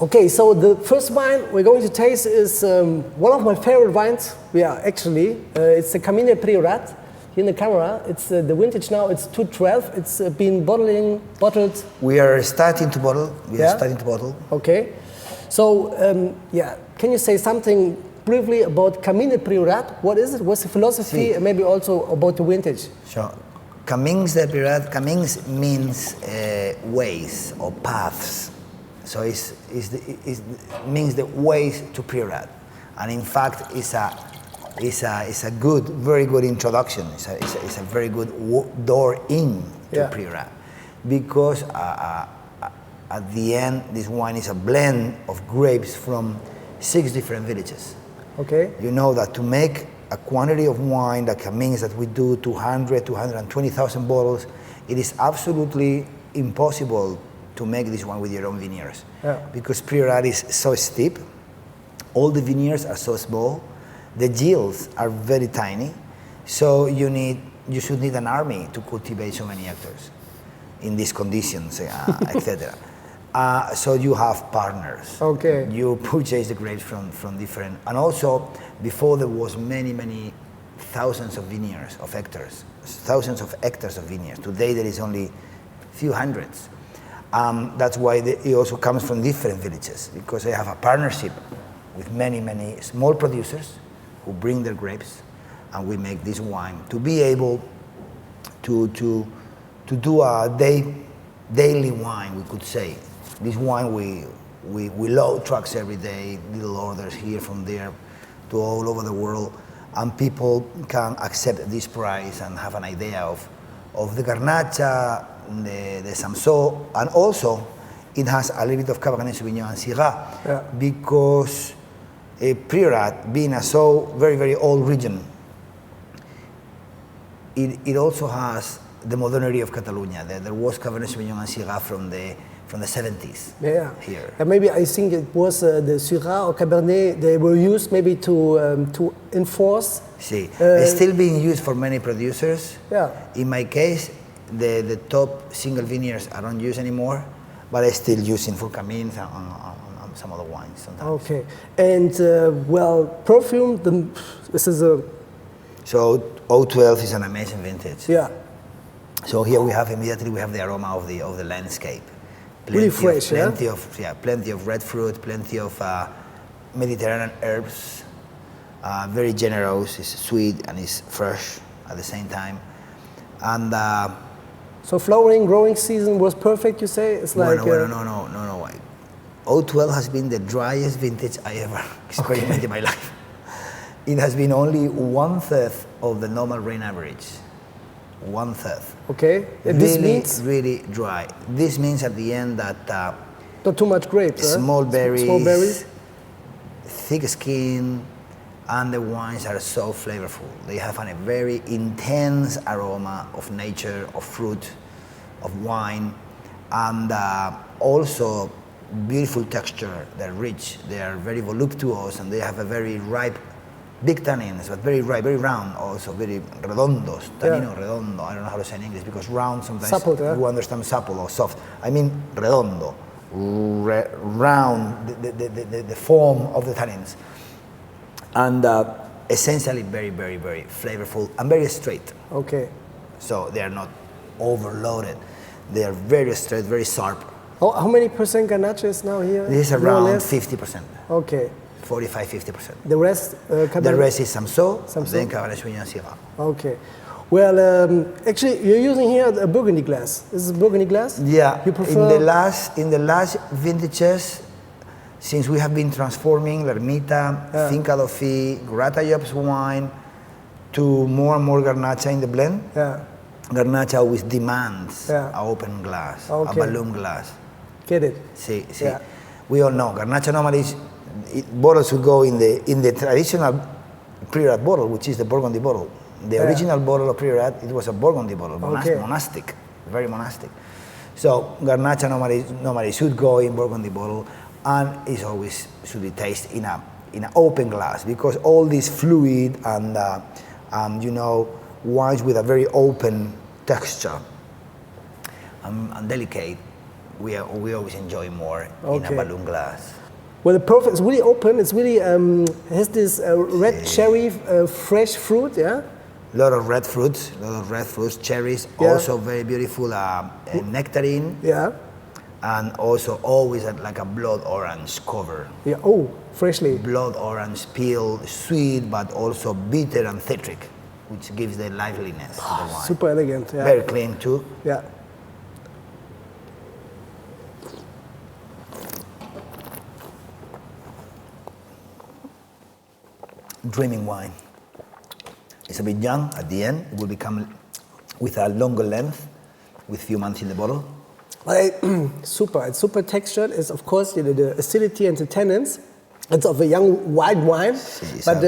Okay, so the first wine we're going to taste is one of my favorite wines. Yeah, actually, it's the Camins del Priorat. Here in the camera, it's the vintage now. It's 2012. It's been bottled. We are starting to bottle. Okay, so yeah, can you say something briefly about Camins del Priorat? What is it? What's the philosophy? And maybe also about the vintage. Sure. Camins del Priorat. Camins means ways or paths. So it means the ways to Priorat, and in fact, it's a good, very good introduction. It's a very good door in to Priorat, because at the end, this wine is a blend of grapes from 6 different villages. Okay. You know that to make a quantity of wine that Camins that we do 220,000 bottles, it is absolutely impossible to make this one with your own vineyards, because Priorat is so steep, all the vineyards are so small, the yields are very tiny, so you should need an army to cultivate so many hectares in these conditions, etc. So you have partners. Okay. You purchase the grapes from different, and also before there was many thousands of vineyards of hectares, thousands of hectares of vineyards. Today there is only few hundreds. That's why it also comes from different villages, because they have a partnership with many small producers who bring their grapes, and we make this wine to be able to do a daily wine, we could say. This wine we load trucks every day, little orders here from there to all over the world, and people can accept this price and have an idea of the Garnacha, the Samso, and also it has a little bit of Cabernet Sauvignon and Syrah, because Priorat, being a so very old region, it also has the modernity of Catalonia. There was Cabernet Sauvignon and Syrah from the 70s here. And maybe I think it was the Syrah or Cabernet, they were used maybe to enforce. It's still being used for many producers. In my case, the top single vineyards I don't use anymore, but I still use in for Camins and some other wines sometimes. Okay, and well, perfume, this is a... So 012 is an amazing vintage. Yeah. So here we have immediately the aroma of the landscape. Really fresh, plenty of red fruit, plenty of Mediterranean herbs. Very generous, it's sweet and it's fresh at the same time. And so flowering, growing season was perfect, you say? It's like... No. 012 has been the driest vintage I ever experienced in my life. It has been only 1/3 of the normal rain average. 1/3. Okay. This means? Really dry. This means at the end that... not too much grapes, small berries, thick skin, and the wines are so flavorful. They have a very intense aroma of nature, of fruit, of wine, and also beautiful texture. They're rich, they are very voluptuous, and they have a very ripe, big tannins, but very ripe, very round also, very redondos, tannino redondo. I don't know how to say in English, because round sometimes supple, you understand supple or soft. I mean redondo, round, the form of the tannins. And essentially very flavorful and very straight. Okay. So they are not overloaded. They are very straight, very sharp. How many percent Garnacha is now here? This is around 50%. Okay. 45-50%. The rest? Cabernet? The rest is Samso, then Cabernet Sauvignon and Syrah. Okay. Well, actually, you're using here a Burgundy glass. This is Burgundy glass? Yeah. You prefer? In the last vintages, since we have been transforming Ermita, Finca d'Ofi, Gratallops wine to more and more Garnacha in the blend, Garnacha always demands an open glass, a balloon glass. Get it? See. We all know Garnacha normally bottles will go in the traditional Priorat bottle, which is the Burgundy bottle. The original bottle of Priorat, it was a Burgundy bottle, monastic, very monastic. So Garnacha normally should go in Burgundy bottle, and it always should be tasted in an open glass, because all this fluid and wines with a very open texture and delicate we always enjoy more in a balloon glass. Well, the perfect, it's really open. It's really has this red cherry, fresh fruit. Yeah. A lot of red fruits, cherries. Also very beautiful nectarine. Yeah. And also always like a blood orange cover. Yeah. Oh, freshly. Blood orange peel, sweet, but also bitter and citric, which gives the liveliness to the wine. Super elegant. Yeah. Very clean too. Yeah. Dreaming wine. It's a bit young at the end. It will become with a longer length, with few months in the bottle. Super. It's super textured. It's of course the acidity and the tannins. It's of a young white wine. It's but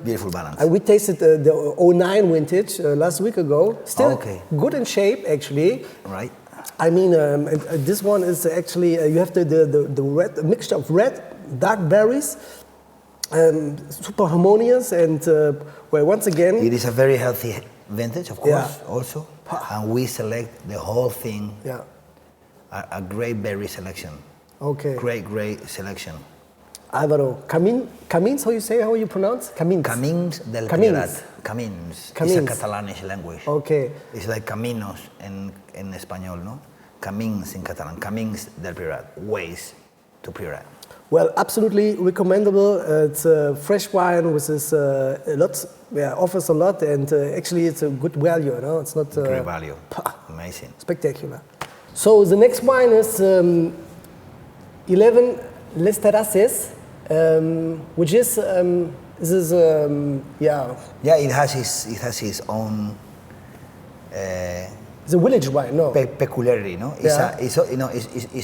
beautiful balance. we tasted the 09 vintage last week ago. Still good in shape actually. Right. I mean, this one is actually you have the red a mixture of red, dark berries. Super harmonious and well, once again, it is a very healthy vintage, of course, also, and we select the whole thing. Yeah, a great berry selection. Okay. Great selection. Álvaro, Camins, how you pronounce? Camins del Priorat. Camins. It's a Catalanish language. Okay. It's like caminos en español, no? Camins in Catalan. Camins del Priorat. Ways to Priorat. Well, absolutely recommendable. It's a fresh wine with this offers a lot, and actually it's a good value. No, it's not great value. Amazing. Spectacular. So the next wine is 11 Les Terrasses, which is it has his own. It's a village wine, no? Peculiarity, no? It's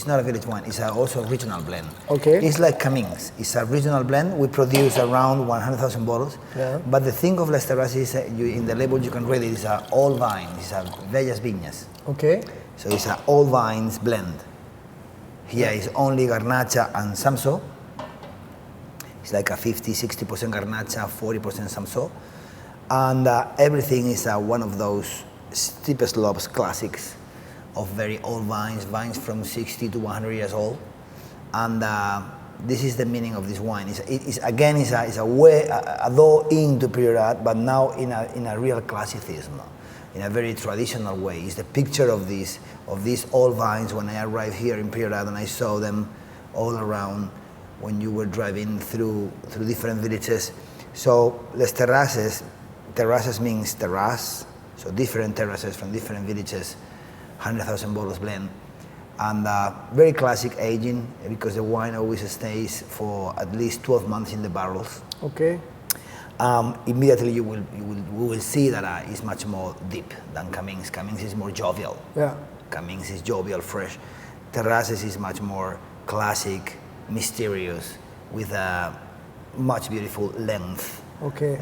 not a village wine. It's also a regional blend. Okay. It's like Camins. It's a regional blend. We produce around 100,000 bottles. Yeah. But the thing of Les Terrasses is in the label you can read it. It's all vines. It's a bellas viñas. Okay. So it's an all vines blend. Here is only Garnacha and Samso. It's like a 50-60% Garnacha, 40% Samso. And everything is one of those steep slopes classics of very old vines from 60 to 100 years old. And this is the meaning of this wine. It's a way, a door into Priorat, but now in a real classicism, in a very traditional way. It's the picture of these old vines when I arrived here in Priorat and I saw them all around when you were driving through different villages. So Les Terrasses means terrace, so different terraces from different villages, 100,000 bottles blend. And very classic aging because the wine always stays for at least 12 months in the barrels. Okay. Immediately we will see that it's much more deep than Camins. Camins is more jovial. Yeah. Camins is jovial, fresh. Terrasses is much more classic, mysterious, with a much beautiful length. Okay.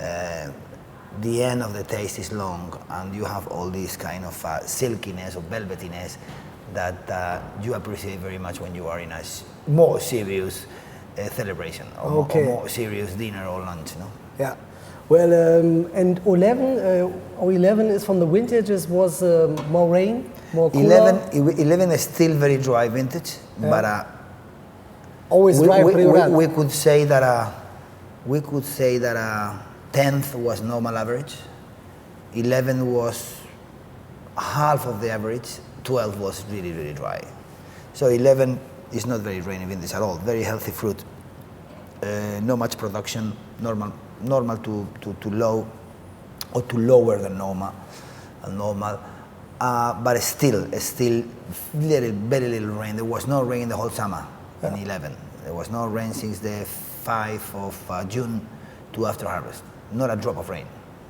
The end of the taste is long, and you have all this kind of silkiness or velvetiness that you appreciate very much when you are in a more serious celebration or more serious dinner or lunch, no? Yeah. Well, and 11 is from the vintages was more rain, more cooler. 11 is still very dry vintage, but always dry. We could say that 10th was normal average, 11 was half of the average, 12 was really, really dry. So 11 is not very rainy vintage at all, very healthy fruit, not much production, normal to low, or to lower than normal, but still very little rain. There was no rain the whole summer in 11. There was no rain since the 5th of June to after harvest. Not a drop of rain.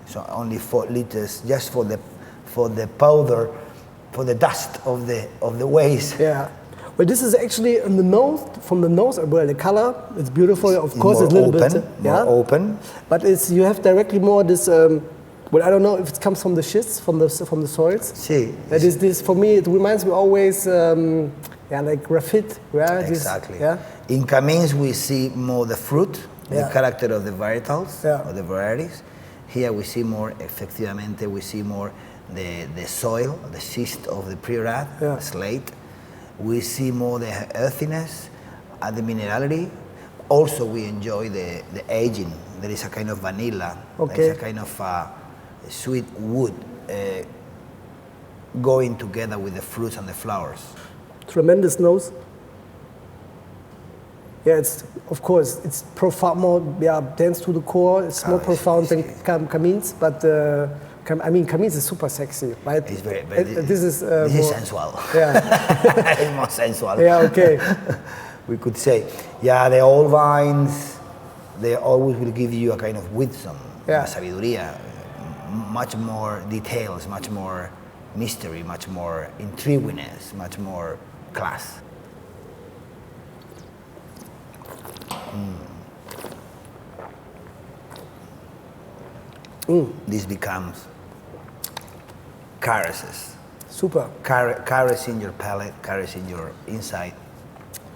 So only 4 liters just for the powder, for the dust of the waves. Yeah. Well, this is actually on the nose, from the nose, well, the color, it's beautiful, of course, it's a little bit more open. But you have directly more this, well, I don't know if it comes from the schists, from the soils. See. That is this, for me, it reminds me always, like graphite. Yeah, exactly. Yeah. In Camins, we see more the fruit, the character of the varietals, or the varieties. Here we see more, effectivamente, we see more the soil, the schist of the Priorat, slate. We see more the earthiness and the minerality. Also, we enjoy the aging. There is a kind of vanilla. Okay. There is a kind of sweet wood going together with the fruits and the flowers. Tremendous nose. Yeah, it's of course it's profound, more dense to the core. It's more profound than Camins, but I mean Camins is super sexy, right? It's very. This is sensual. Yeah, it's more sensual. Yeah, okay. We could say, yeah, the old vines, they always will give you a kind of wisdom, sabiduría, much more details, much more mystery, much more intriguiness, much more class. This becomes caresses. Super. Caressing your palate, caressing your inside.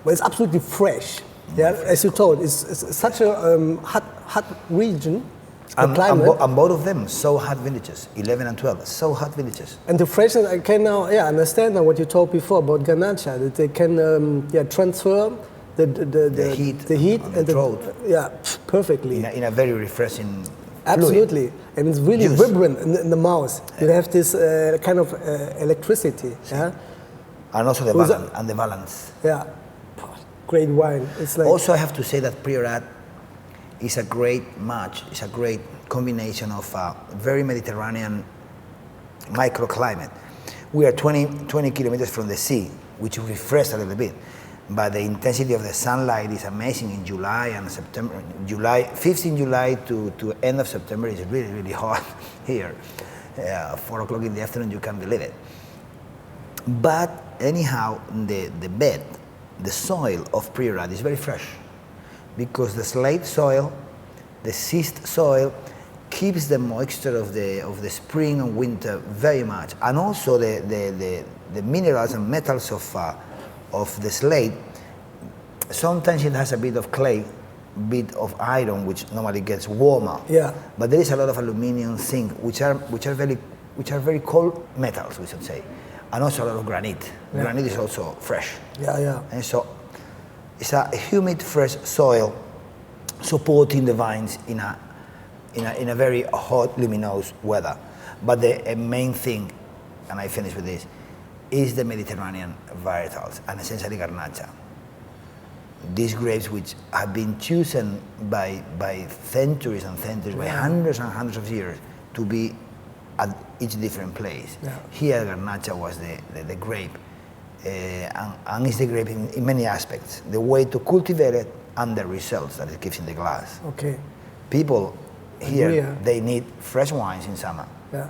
Well, it's absolutely fresh. Yeah, as you told, it's such a hot region. And both of them, so hot vintages, 11 and 12, so hot vintages. And the freshness, I can now understand now what you told before about Garnacha, that they can transfer the heat and the throat. Perfectly. In a very refreshing Absolutely. fluid. And it's really vibrant in the mouth. You have this kind of electricity. Yeah? And also the balance. Yeah. Great wine. It's like also, I have to say that Priorat is a great match. It's a great combination of a very Mediterranean microclimate. We are 20 kilometers from the sea, which refreshes a little bit. But the intensity of the sunlight is amazing in July and September. 15 July to end of September is really, really hot here. 4 o'clock in the afternoon, you can't believe it. But anyhow, the bed, the soil of Priorat is very fresh because the slate soil, the schist soil, keeps the moisture of the spring and winter very much, and also the minerals and metals of the slate. Sometimes it has a bit of clay, bit of iron, which normally gets warmer. Yeah. But there is a lot of aluminium, zinc, which are very cold metals, we should say, and also a lot of granite. Yeah. Granite is also fresh. Yeah. And so it's a humid, fresh soil supporting the vines in a very hot, luminous weather. But the main thing, and I finish with this, is the Mediterranean varietals, and essentially Garnacha. These grapes which have been chosen by centuries and centuries, by hundreds and hundreds of years, to be at each different place. Yeah. Here Garnacha was the grape, and it's the grape in many aspects. The way to cultivate it and the results that it gives in the glass. Okay. People here, they need fresh wines in summer. Yeah.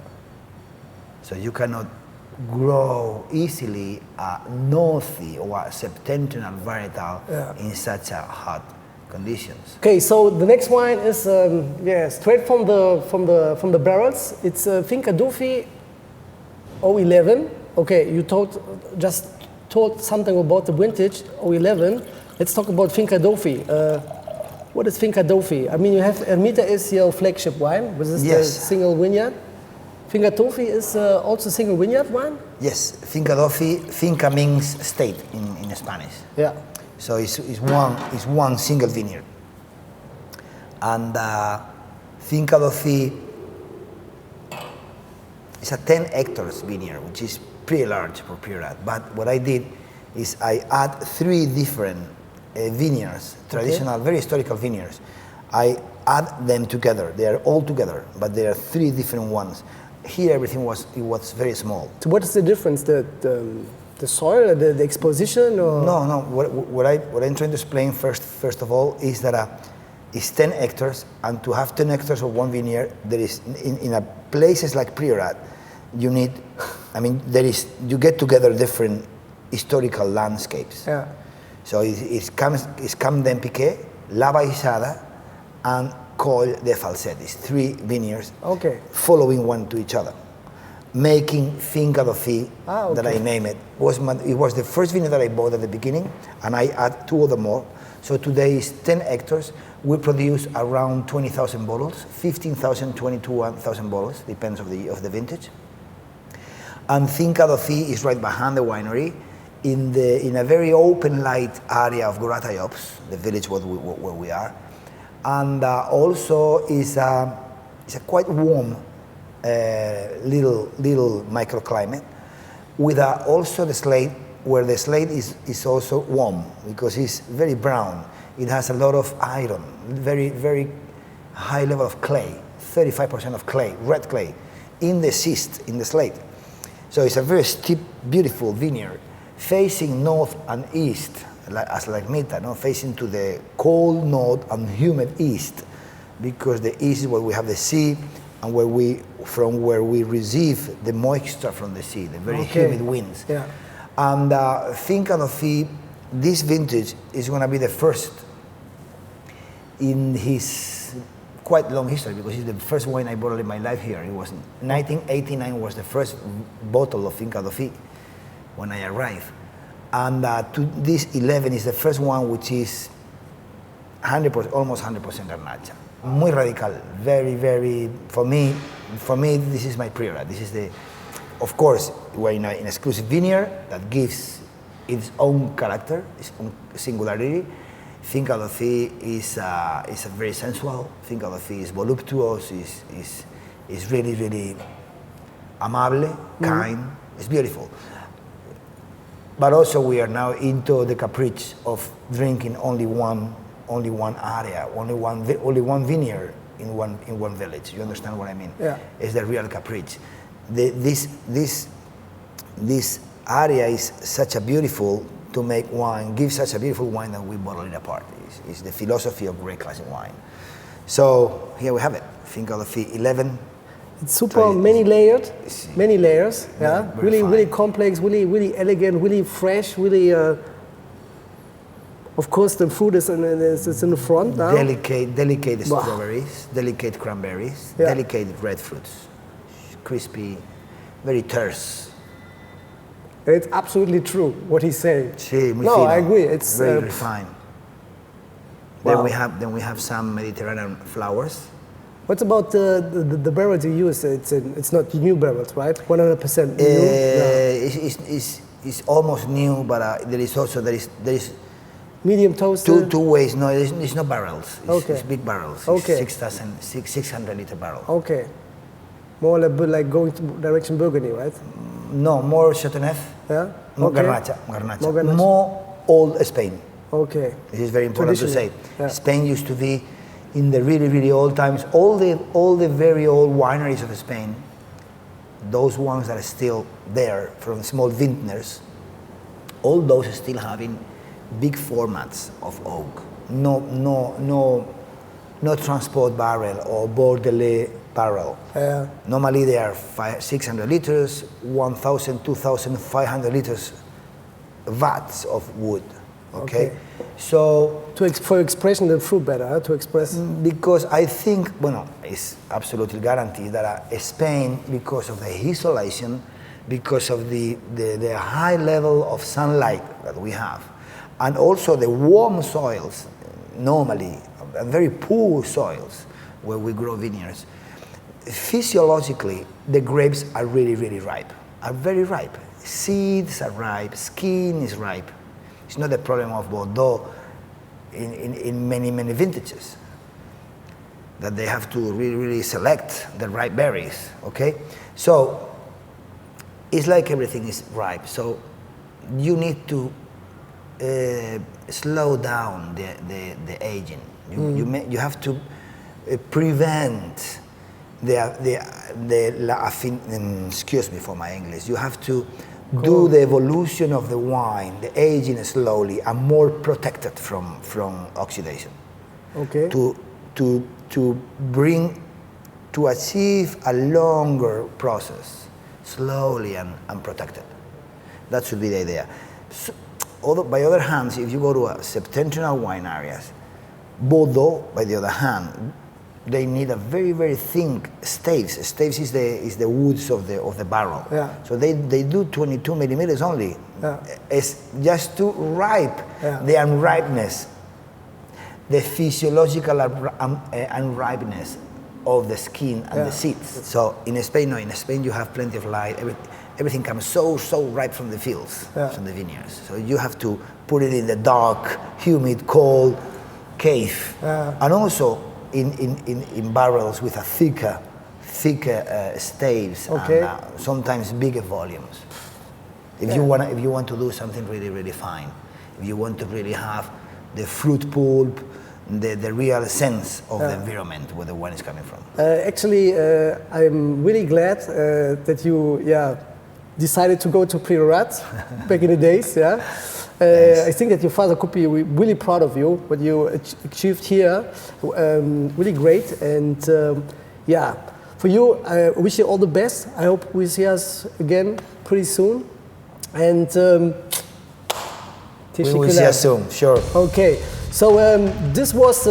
So you cannot grow easily a northy or a septentrional varietal in such a hot conditions. Okay, so the next wine is straight from the barrels. It's Finca Dofi 011. Okay, you just told something about the vintage 011. Let's talk about Finca Dofi. What is Finca Dofi? I mean, you have Ermita is your flagship wine, which is the single vineyard. Finca Dofi is also single vineyard wine? Yes, Finca Dofi, Finca means state in Spanish. Yeah. So it's one single vineyard. And Finca Dofi is a 10 hectares vineyard, which is pretty large for Priorat. But what I did is I add 3 different vineyards, traditional, very historical vineyards. I add them together. They are all together, but there are 3 different ones. Here everything was very small. So what is the difference? The soil, the exposition, or no? What I'm trying to explain first of all is that it's 10 hectares, and to have 10 hectares of one vineyard, there is in a places like Priorat, you need. I mean, you get together different historical landscapes. Yeah. So it's Camins del Priorat, La Baixada, and Coll de Falsetis, 3 vineyards following one to each other, making Finca Dofi, that I name it. It was the first vineyard that I bought at the beginning, and I add 2 other more. So today is 10 hectares. We produce around 20,000 bottles, 15,000, 22,000 bottles, depends of the vintage. And Finca Dofi is right behind the winery. in a very open light area of Gratallops, the village where we are, and also is a quite warm little microclimate, with also the slate, where the slate is also warm because it's very brown. It has a lot of iron, very high level of clay, 35% of clay, red clay, in the schist, in the slate. So it's a very steep, beautiful vineyard, facing north and east, as like Ermita, no? Facing to the cold north and humid east, because the east is where we have the sea, and from where we receive the moisture from the sea, the very humid winds. Yeah. And Finca d'Ofi, this vintage is going to be the first in his quite long history, because it's the first wine I bottled in my life here. It was 1989 was the first bottle of Finca d'Ofi when I arrived. And this 11 is the first one which is 100%, almost 100% Garnacha. Muy radical, very, for me, this is my Priorat. This is of course, we're in an exclusive vineyard that gives its own character, its own singularity. Finca d'Ofi is very sensual. Finca d'Ofi is voluptuous, is really amable, kind. It's beautiful. But also we are now into the caprice of drinking only one area, only one vineyard in one village. You understand what I mean? Yeah. It's the real caprice. This area is such a beautiful to make wine, gives such a beautiful wine that we bottle it apart. It's the philosophy of great classic wine. So here we have it, Finca d'Ofi 11. It's super many layers, yeah. Really complex, really elegant, really fresh, really. Of course, the fruit is in the front now. Delicate strawberries, delicate cranberries, delicate red fruits, crispy, very terse. It's absolutely true what he's saying. Sí, muy no, fino. I agree. It's very refined. Wow. Then we have some Mediterranean flowers. What about the barrels you use? It's not new barrels, right? 100% new. It's almost new, but there is medium toasted. Two ways. No, it's not barrels. It's big barrels. Okay. 600 liter barrel. Okay. More like going to direction Burgundy, right? No, more Chateauneuf. Yeah. More Garnacha. More old Spain. Okay. This is very important to say. Yeah. Spain used to be, in the really old times, all the very old wineries of Spain, those ones that are still there from small vintners, all those are still having big formats of oak. No transport barrel or Bordelais barrel. Yeah. Normally they are 600 liters, 1,000, 2,500 liters vats of wood. Okay. So for expression the fruit better, to express. Because I think, it's absolutely guaranteed that Spain, because of the isolation, because of the high level of sunlight that we have, and also the warm soils, normally, and very poor soils where we grow vineyards, physiologically, the grapes are really ripe, are very ripe. Seeds are ripe, skin is ripe. It's not a problem of Bordeaux in many vintages, that they have to really select the ripe berries, okay? So, it's like everything is ripe, so you need to slow down the aging. You have to prevent excuse me for my English, you have to do the evolution of the wine, the aging slowly, and more protected from oxidation. Okay. To achieve a longer process, slowly and protected. That should be the idea. So, by other hand, if you go to septentrional wine areas, Bordeaux, by the other hand, they need a very thin staves. Staves is the woods of the barrel. Yeah. So they do 22 millimeters only. Yeah. It's just to ripe the unripeness, the physiological unripeness of the skin and the seeds. So in Spain, no. In Spain you have plenty of light. everything comes so ripe from the fields, from the vineyards. So you have to put it in the dark, humid, cold cave, and also in barrels with a thicker staves, and sometimes bigger volumes. If you want to do something really fine, if you want to really have the fruit pulp, the real sense of the environment where the wine is coming from. Actually, I'm really glad that you decided to go to Priorat back in the days. I think that your father could be really proud of you, what you achieved here. Really great, and for you, I wish you all the best. I hope we see us again pretty soon. And we will see us soon, sure. Okay, so this was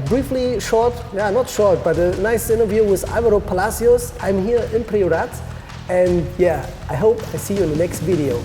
briefly short, not short, but a nice interview with Álvaro Palacios. I'm here in Priorat, and I hope I see you in the next video.